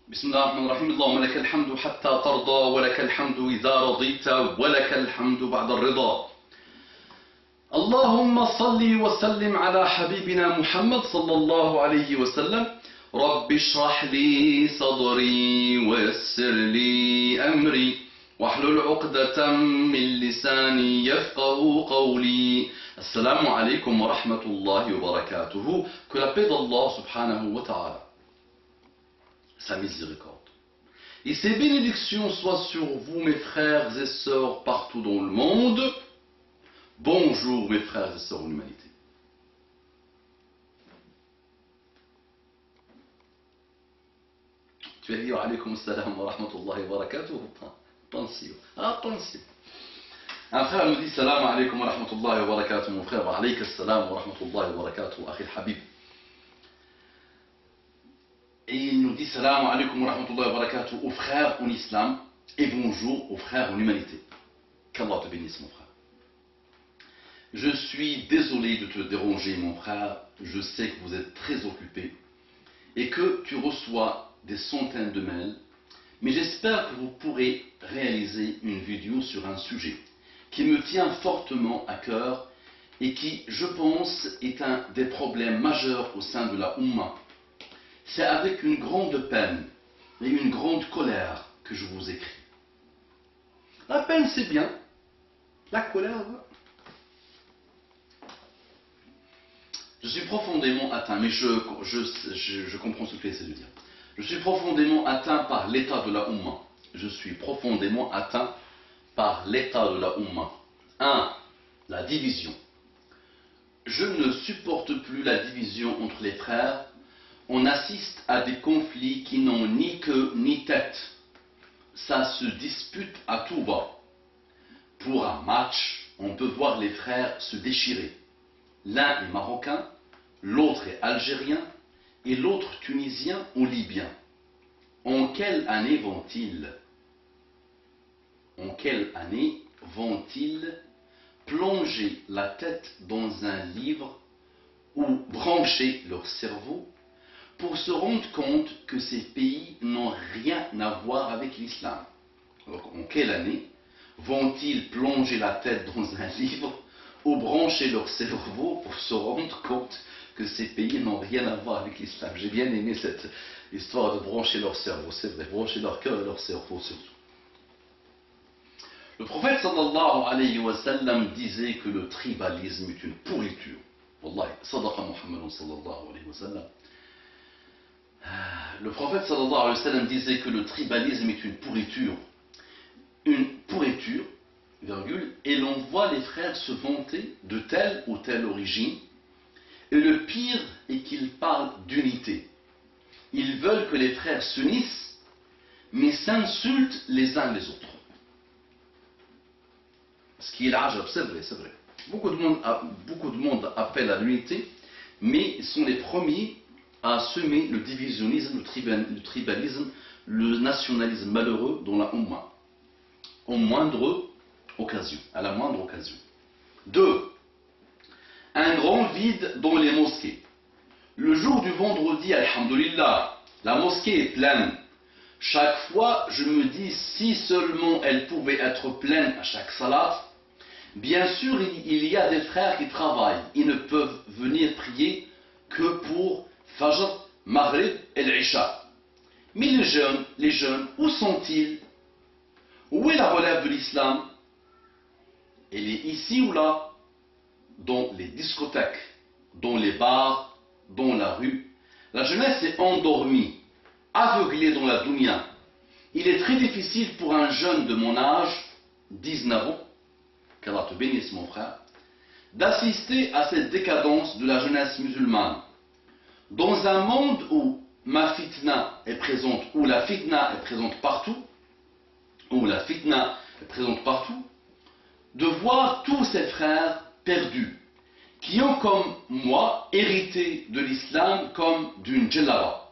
بسم الله الرحمن الرحيم. اللهم لك الحمد حتى ترضى ولك الحمد إذا رضيت ولك الحمد بعد الرضا. اللهم صل وسلم على حبيبنا محمد صلى الله عليه وسلم. رب اشرح لي صدري ويسر لي أمري واحلل عقدة من لساني يفقه قولي. السلام عليكم ورحمة الله وبركاته. Que la paix d'Allah subhanahu wa ta'ala, sa miséricorde et ses bénédictions soient sur vous, mes frères et sœurs partout dans le monde. Bonjour mes frères et sœurs en humanité. Tu vas dire alaykoum salam wa rahmatullahi wa barakatuh. Attention, attention. Un frère nous dit salam alaykoum wa rahmatullahi wa barakatuh. Mon frère, wa alayka salam wa rahmatullahi wa barakatuh. Akhi al-habib. Et il nous dit salam alaykoum wa rahmatullahi wa barakatuh aux frères en islam et bonjour aux frères en humanité. Qu'Allah te bénisse, mon frère. Je suis désolé de te déranger, mon frère. Je sais que vous êtes très occupé et que tu reçois des centaines de mails. Mais j'espère que vous pourrez réaliser une vidéo sur un sujet qui me tient fortement à cœur et qui, je pense, est un des problèmes majeurs au sein de la Ummah. C'est avec une grande peine et une grande colère que je vous écris. La peine, c'est bien. La colère, je suis profondément atteint, mais je comprends ce que tu essaies de dire. Je suis profondément atteint par l'état de la Ummah. Je suis profondément atteint par l'état de la Ummah. 1. La division. Je ne supporte plus la division entre les frères. On assiste à des conflits qui n'ont ni queue ni tête. Ça se dispute à tout va. Pour un match, on peut voir les frères se déchirer. L'un est marocain, l'autre est algérien et l'autre tunisien ou libyen. En quelle année vont-ils plonger la tête dans un livre ou brancher leur cerveau pour se rendre compte que ces pays n'ont rien à voir avec l'islam? Alors, en quelle année vont-ils plonger la tête dans un livre ou brancher leur cerveau pour se rendre compte que ces pays n'ont rien à voir avec l'islam? J'ai bien aimé cette histoire de brancher leur cerveau, c'est vrai, brancher leur cœur et leur cerveau surtout. Le prophète sallallahu alayhi wa sallam disait que le tribalisme est une pourriture. Wallahi, sadaqa Muhammad sallallahu alayhi wa sallam. Le prophète sallallahu alayhi wa sallam disait que le tribalisme est une pourriture. Une pourriture, virgule, et l'on voit les frères se vanter de telle ou telle origine. Et le pire est qu'ils parlent d'unité. Ils veulent que les frères s'unissent, mais s'insultent les uns les autres. Ce qui est l'ajab, c'est vrai, c'est vrai. Beaucoup de monde appelle à l'unité, mais ils sont les premiers à semer le divisionnisme, le tribalisme, le nationalisme malheureux dans la Ummah. À la moindre occasion. 2. Un grand vide dans les mosquées. Le jour du vendredi, alhamdulillah, la mosquée est pleine. Chaque fois, je me dis, si seulement elle pouvait être pleine à chaque salat. Bien sûr, il y a des frères qui travaillent. Ils ne peuvent venir prier que pour Fajr, Maghrib et l'Isha. Mais les jeunes, où sont-ils? Où est la relève de l'islam? Elle est ici ou là? Dans les discothèques, dans les bars, dans la rue. La jeunesse est endormie, aveuglée dans la dunya. Il est très difficile pour un jeune de mon âge, 19 ans, qu'Allah te bénisse mon frère, d'assister à cette décadence de la jeunesse musulmane. Dans un monde où ma fitna est présente, où la fitna est présente partout, de voir tous ces frères perdus, qui ont comme moi hérité de l'islam comme d'une djellaba.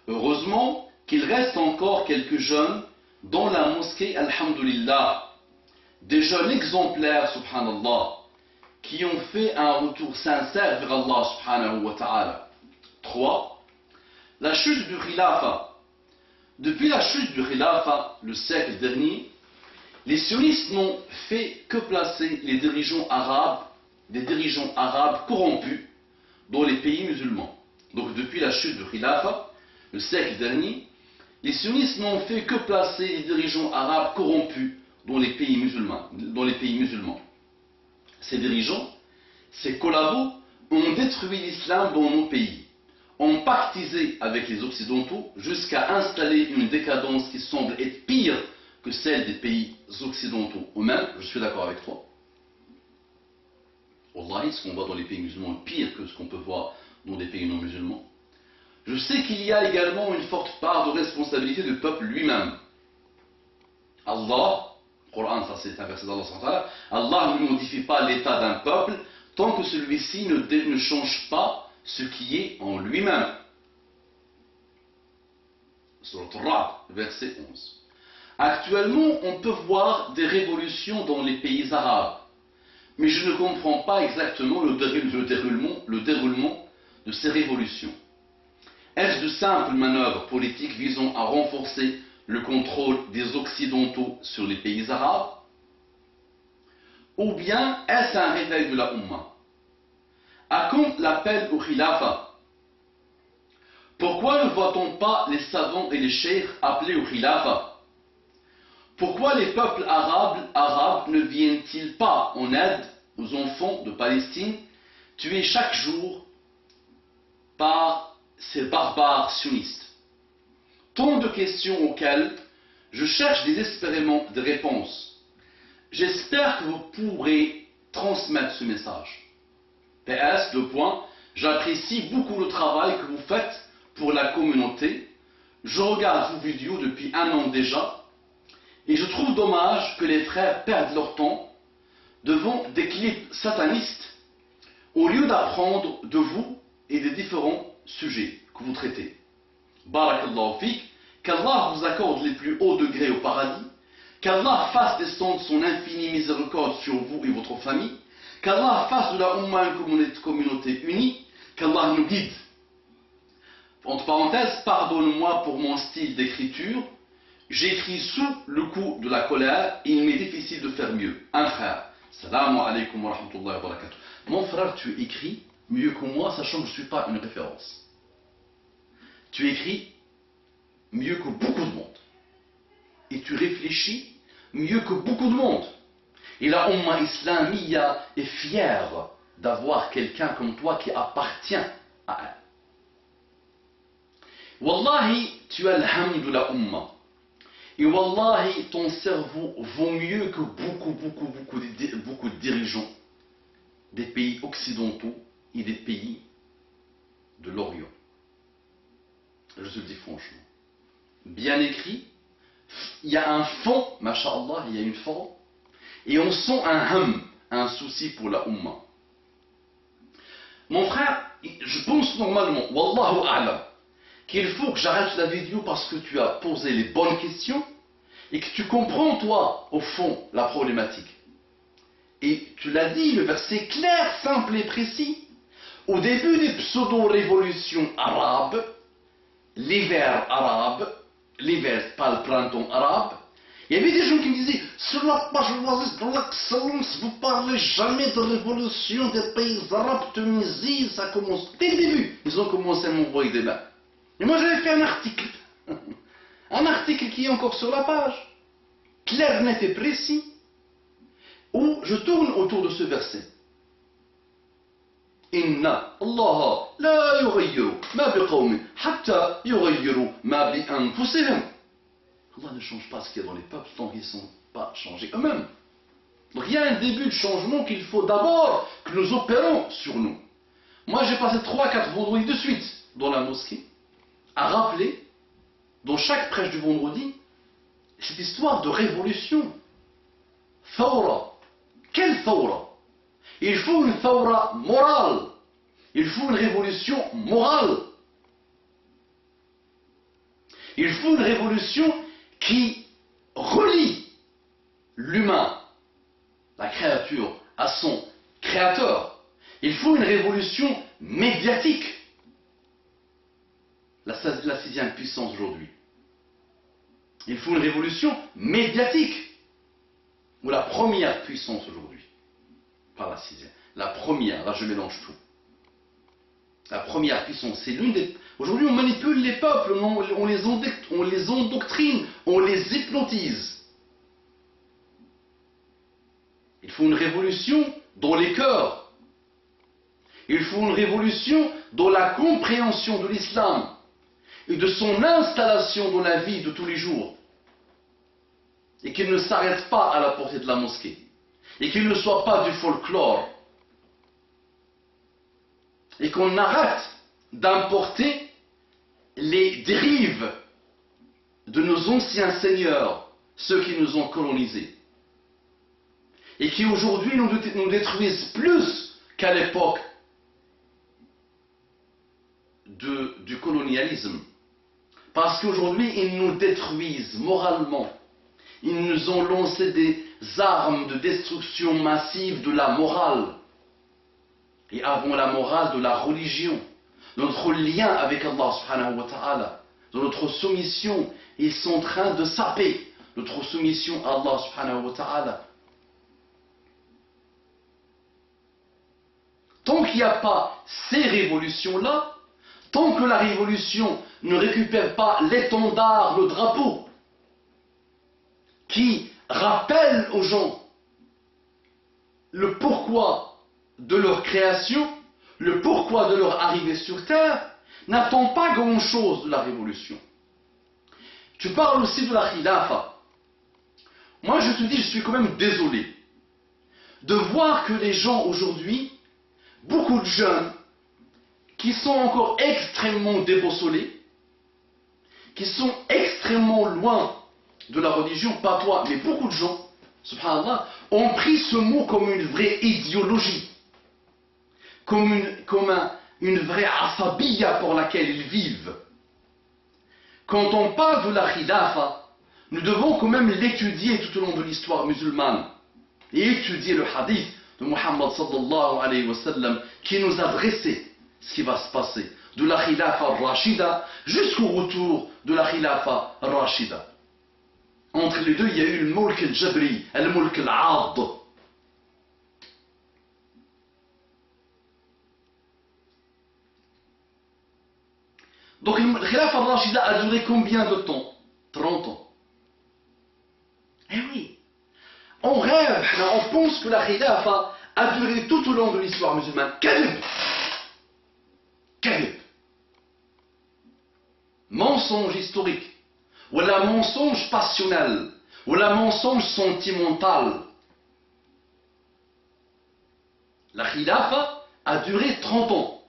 Heureusement qu'il reste encore quelques jeunes dans la mosquée, alhamdulillah, des jeunes exemplaires, subhanallah, qui ont fait un retour sincère vers Allah subhanahu wa ta'ala. 3. La chute du khilafa Depuis la chute du Khilafa, le siècle dernier, les sionistes n'ont fait que placer les dirigeants arabes, des dirigeants arabes corrompus dans les pays musulmans. Donc depuis la chute du Khilafa, le siècle dernier, les sionistes n'ont fait que placer les dirigeants arabes corrompus dans les pays musulmans. Ces dirigeants, ces collabos, ont détruit l'islam dans nos pays, ont pactisé avec les Occidentaux jusqu'à installer une décadence qui semble être pire que celle des pays occidentaux eux-mêmes. Je suis d'accord avec toi. Wallahi, ce qu'on voit dans les pays musulmans est pire que ce qu'on peut voir dans des pays non musulmans. Je sais qu'il y a également une forte part de responsabilité du peuple lui-même. Allah, Coran, ça c'est un verset d'Allah, Allah ne modifie pas l'état d'un peuple tant que celui-ci ne change pas ce qui est en lui-même. Surat Al-Ra'd, verset 11. Actuellement, on peut voir des révolutions dans les pays arabes, mais je ne comprends pas exactement le déroulement de ces révolutions. Est-ce de simples manœuvres politiques visant à renforcer le contrôle des Occidentaux sur les pays arabes? Ou bien est-ce un réveil de la Ummah? À quand l'appel au Khilafa? Pourquoi ne voit-on pas les savants et les cheikhs appelés au Khilafa? Pourquoi les peuples arabes ne viennent-ils pas en aide aux enfants de Palestine tués chaque jour par ces barbares sionistes? Tant de questions auxquelles je cherche désespérément des réponses. J'espère que vous pourrez transmettre ce message. PS, 2 points, j'apprécie beaucoup le travail que vous faites pour la communauté. Je regarde vos vidéos depuis 1 an déjà et je trouve dommage que les frères perdent leur temps devant des clips satanistes au lieu d'apprendre de vous et des différents sujets que vous traitez. Barakallahu fik, qu'Allah vous accorde les plus hauts degrés au paradis, qu'Allah fasse descendre son infinie miséricorde sur vous et votre famille, qu'Allah fasse de la Ummah une communauté unie, qu'Allah nous guide. Entre parenthèses, pardonne-moi pour mon style d'écriture, j'écris sous le coup de la colère et il m'est difficile de faire mieux. Un frère, Salam alaikum wa rahmatullahi wa barakatuh. Mon frère, tu écris mieux que moi, sachant que je ne suis pas une référence. Tu écris mieux que beaucoup de monde. Et tu réfléchis mieux que beaucoup de monde. Et la Ummah Islamiyya est fière d'avoir quelqu'un comme toi qui appartient à elle. Wallahi, tu as l'hamd de la Ummah. Et Wallahi, ton cerveau vaut mieux que beaucoup de dirigeants des pays occidentaux et des pays de l'Orient. Je te le dis franchement. Bien écrit, il y a un fond, masha'Allah, il y a une forme, et on sent un souci pour la Ummah. Mon frère, je pense normalement, Wallahu a'lam, qu'il faut que j'arrête la vidéo parce que tu as posé les bonnes questions et que tu comprends, toi, au fond, la problématique. Et tu l'as dit, le verset clair, simple et précis. Au début des pseudo-révolutions arabes, l'hiver arabe, l'hiver, pas le printemps arabe, il y avait des gens qui me disaient « Sur la page oasis de l'excellence, vous parlez jamais de révolution des pays arabes, Tunisie, ça commence... » Dès le début, ils ont commencé à m'envoyer des mains. Et moi j'avais fait un article. Un article qui est encore sur la page, clair, net et précis, où je tourne autour de ce verset. Inna Allah la yughayyiru ma biqawmin hatta yughayyiru ma bi anfusihim. Allah ne change pas ce qu'il y a dans les peuples tant qu'ils ne sont pas changés eux-mêmes. Donc il y a un début de changement qu'il faut d'abord que nous opérons sur nous. Moi j'ai passé 3-4 vendredis de suite dans la mosquée à rappeler dans chaque prêche du vendredi cette histoire de révolution. Thawra. Quelle thawra? Il faut une thawra morale. Il faut une révolution morale. Il faut une révolution qui relie l'humain, la créature, à son créateur. Il faut une révolution médiatique. La 6e puissance aujourd'hui. Il faut une révolution médiatique. Ou la première puissance aujourd'hui, pas la sixième. La première, là je mélange tout. La première puissance, c'est l'une des... Aujourd'hui on manipule les peuples, on les endoctrine, on les hypnotise. Il faut une révolution dans les cœurs. Il faut une révolution dans la compréhension de l'islam et de son installation dans la vie de tous les jours. Et qu'il ne s'arrête pas à la portée de la mosquée. Et qu'il ne soit pas du folklore. Et qu'on arrête d'importer les dérives de nos anciens seigneurs, ceux qui nous ont colonisés. Et qui aujourd'hui nous détruisent plus qu'à l'époque du colonialisme. Parce qu'aujourd'hui, ils nous détruisent moralement. Ils nous ont lancé des armes de destruction massive de la morale. Et avant la morale, de la religion. Notre lien avec Allah subhanahu wa ta'ala. De notre soumission, ils sont en train de saper notre soumission à Allah subhanahu wa ta'ala. Tant qu'il n'y a pas ces révolutions-là, tant que la révolution ne récupère pas l'étendard, le drapeau, qui rappelle aux gens le pourquoi de leur création, le pourquoi de leur arrivée sur terre, n'attend pas grand-chose de la révolution. Tu parles aussi de la khilafa. Moi je te dis, je suis quand même désolé de voir que les gens aujourd'hui, beaucoup de jeunes, qui sont encore extrêmement déboussolés, qui sont extrêmement loin de la religion, pas toi, mais beaucoup de gens, subhanallah, ont pris ce mot comme une vraie idéologie, comme une vraie asabiya pour laquelle ils vivent. Quand on parle de la khilafa, nous devons quand même l'étudier tout au long de l'histoire musulmane, et étudier le hadith de Muhammad sallallahu alayhi wa sallam, qui nous a dressé ce qui va se passer de la khilafa rashida jusqu'au retour de la khilafa rashida. Entre les deux, il y a eu le mulk al-jabri, le mulk al-'ad. Donc la khilafa rashida a duré combien de temps? 30 ans. Eh oui. On rêve, on pense que la khilafa a duré tout au long de l'histoire musulmane. Kadib. Mensonge historique, ou la mensonge passionnel, ou la mensonge sentimental. La khilafa a duré 30 ans.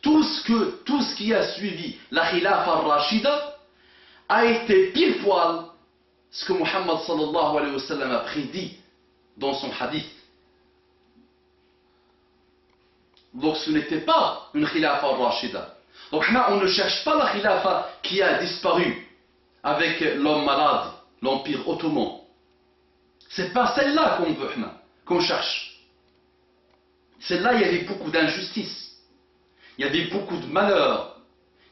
Tout ce qui a suivi la khilafa rashida a été pile poil ce que Muhammad sallallahu alayhi wa sallam a prédit dans son hadith. Donc ce n'était pas une khilafa rashida. Donc là, on ne cherche pas la khilafa qui a disparu avec l'homme malade, l'empire ottoman. C'est pas celle-là qu'on veut, qu'on cherche. Celle-là, il y avait beaucoup d'injustice. Il y avait beaucoup de malheur.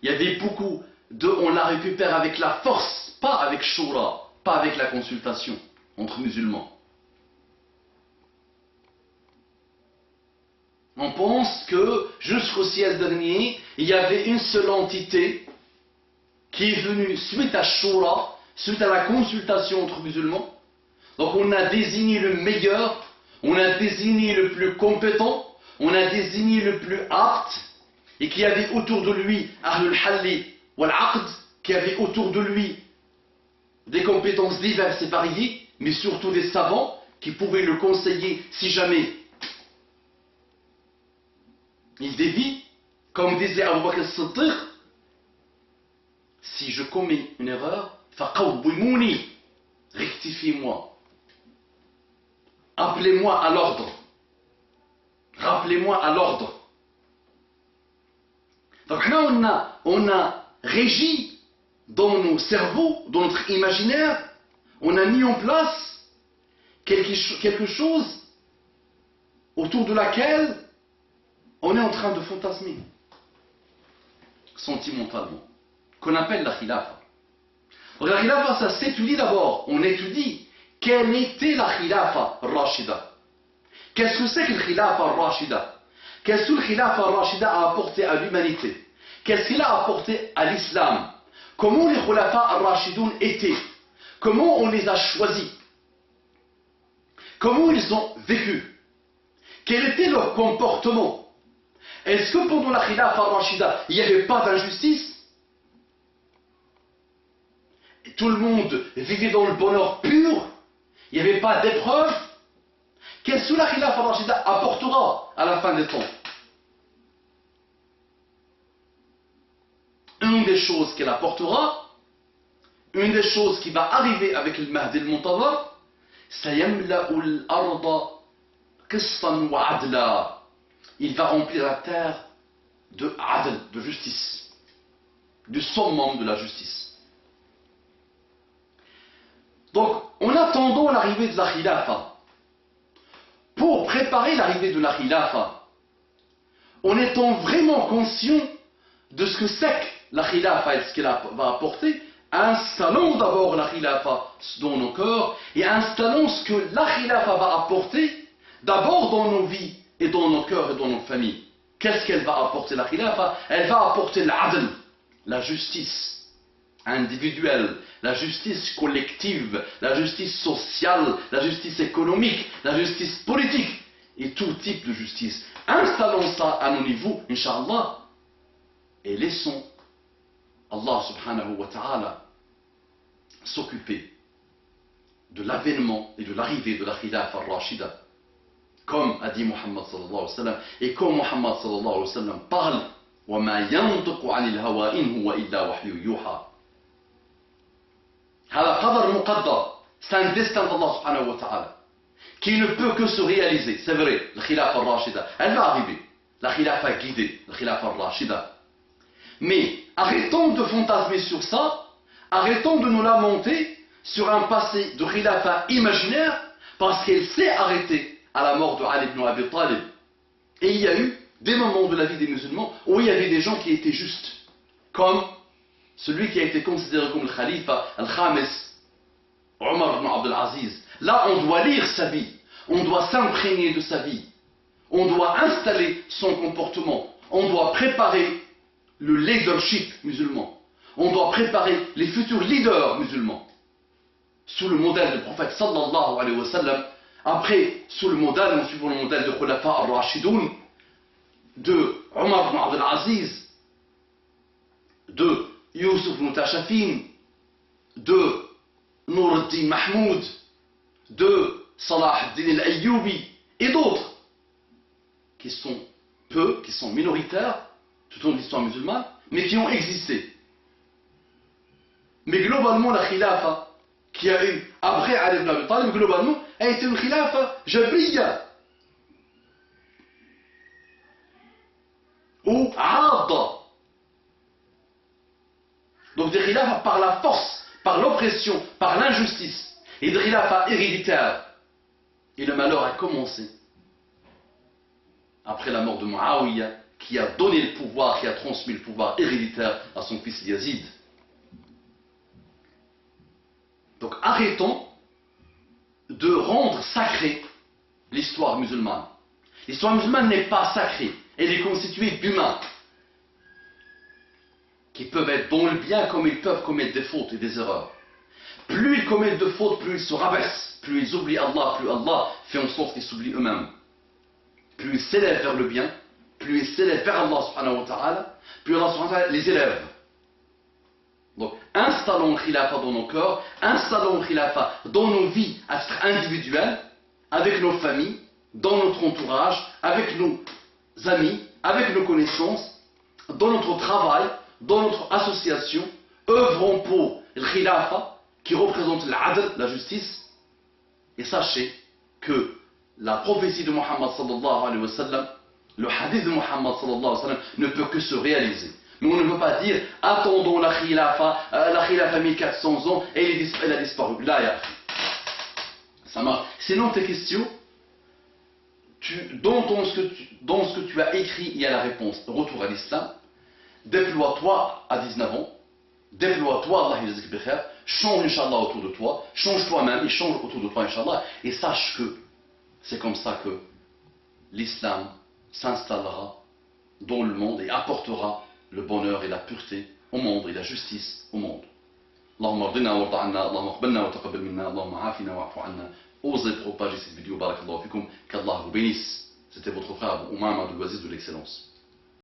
Il y avait beaucoup de... On la récupère avec la force, pas avec shura, pas avec la consultation entre musulmans. On pense que jusqu'au ciel dernier, il y avait une seule entité qui est venue suite à Shura, suite à la consultation entre musulmans. Donc on a désigné le meilleur, on a désigné le plus compétent, on a désigné le plus apte, et qui avait autour de lui Ahlul Halli wal Aqd, qui avait autour de lui des compétences diverses et variées, mais surtout des savants qui pouvaient le conseiller si jamais il dévie, comme disait Abu Bakr as-Siddiq, si je commets une erreur, faqawwimuni, rectifiez-moi. Appelez-moi à l'ordre. Rappelez-moi à l'ordre. Donc là, on a régi dans nos cerveaux, dans notre imaginaire, on a mis en place quelque chose autour de laquelle on est en train de fantasmer sentimentalement, qu'on appelle la khilafa. La khilafa, ça s'étudie d'abord. On étudie quelle était la khilafa rashida. Qu'est-ce que c'est que le khilafa rashida? Qu'est-ce que le khilafa rashida a apporté à l'humanité? Qu'est-ce qu'il a apporté à l'islam? Comment les khulafa rashidoun étaient? Comment on les a choisis? Comment ils ont vécu? Quel était leur comportement? Est-ce que pendant la khilafa rashida, il n'y avait pas d'injustice? Tout le monde vivait dans le bonheur pur? Il n'y avait pas d'épreuve? Qu'est-ce que la khilafa rashida apportera à la fin des temps? Une des choses qu'elle apportera, une des choses qui va arriver avec le Mahdi al-Muntazar, سَيَمْلَأُ الْأَرْضَ قِسْطًا وَعَدْلًا. Il va remplir la terre de adl, de justice, du summum de la justice. Donc, en attendant l'arrivée de la khilafa, pour préparer l'arrivée de la khilafa, en étant vraiment conscient de ce que c'est que la khilafa et ce qu'elle va apporter, installons d'abord la khilafa dans nos cœurs et installons ce que la khilafa va apporter d'abord dans nos vies et dans nos cœurs et dans nos familles. Qu'est-ce qu'elle va apporter la khilafa? Elle va apporter l'adl, la justice individuelle, la justice collective, la justice sociale, la justice économique, la justice politique et tout type de justice. Installons ça à nos niveaux, Inch'Allah, et laissons Allah subhanahu wa ta'ala s'occuper de l'avènement et de l'arrivée de la khilafa al-Rashida. Comme a dit Muhammad sallallahu alayhi wa sallam, et comme Muhammad sallallahu alayhi wa sallam parle, وَمَا يَنْطِقُ عَنِ الْهَوَىٰ إِنْ هُوَ إِلَّا وَحْيٌ يُوحَىٰ. هذا قدر مقدر. C'est un destin d'Allah subhanahu wa ta'ala qui ne peut que se réaliser. C'est vrai, la khilafa al-Rashida, elle va arriver. La khilafa guidée, la khilafa al-Rashida. Mais arrêtons de fantasmer sur ça, arrêtons de nous lamenter sur un passé de khilafa imaginaire, parce qu'elle s'est arrêtée à la mort de Ali ibn Abi Talib. Et il y a eu des moments de la vie des musulmans où il y avait des gens qui étaient justes, comme celui qui a été considéré comme le khalifa, al-Khamis, Omar ibn Abdul Aziz. Là, on doit lire sa vie, on doit s'imprégner de sa vie, on doit installer son comportement, on doit préparer le leadership musulman, on doit préparer les futurs leaders musulmans sous le modèle du prophète sallallahu alayhi wa sallam, après sous le modèle, en suivant le modèle de Khulafa al-Rashidoun, de Omar ibn Abdul Aziz, de Youssouf ibn Tashafin, de Nour al-Din Mahmoud, de Salah al-Din al-Ayyubi et d'autres qui sont peu, qui sont minoritaires tout au long de l'histoire musulmane, mais qui ont existé. Mais globalement, la khilafa qui a eu après Ali ibn Abi Talib, globalement, a été une khilafa jabriya ou adda. Donc des khilafas par la force, par l'oppression, par l'injustice, et des khilafas héréditaires. Et le malheur a commencé après la mort de Muawiyah, qui a donné le pouvoir, qui a transmis le pouvoir héréditaire à son fils Yazid. Donc arrêtons de rendre sacrée l'histoire musulmane. L'histoire musulmane n'est pas sacrée, elle est constituée d'humains qui peuvent être dans le bien comme ils peuvent commettre des fautes et des erreurs. Plus ils commettent de fautes, plus ils se rabaissent, plus ils oublient Allah, plus Allah fait en sorte qu'ils s'oublient eux-mêmes. Plus ils s'élèvent vers le bien, plus ils s'élèvent vers Allah subhanahu wa ta'ala, plus Allah subhanahu wa ta'ala les élève. Donc, installons le khilafa dans nos cœurs, installons le khilafa dans nos vies à titre individuel, avec nos familles, dans notre entourage, avec nos amis, avec nos connaissances, dans notre travail, dans notre association, œuvrons pour le khilafa qui représente l'adl, la justice. Et sachez que la prophétie de Muhammad sallallahu alayhi wa sallam, le hadith de Muhammad sallallahu alayhi wa sallam ne peut que se réaliser. Mais on ne peut pas dire attendons la khilafa 1400 ans et elle a disparu. Là, ya. Ça marche. Sinon, tes questions, dans ce que tu as écrit, il y a la réponse. Retour à l'islam. Déploie-toi à 19 ans. Déploie-toi, Allah yazid bikhair. change Inch'Allah autour de toi, change toi-même et change autour de toi Inch'Allah, et sache que c'est comme ça que l'islam s'installera dans le monde et apportera le bonheur et la pureté au monde et la justice au monde. Allahumma ardina wa ta'anna, Allahumma qbalna wa taqabbal minna, Allahumma afina wa afu anna. Osez propager cette vidéo, barakallahu fikum, qu'Allah vous bénisse. C'était votre frère Oumama de l'Oasis de l'Excellence.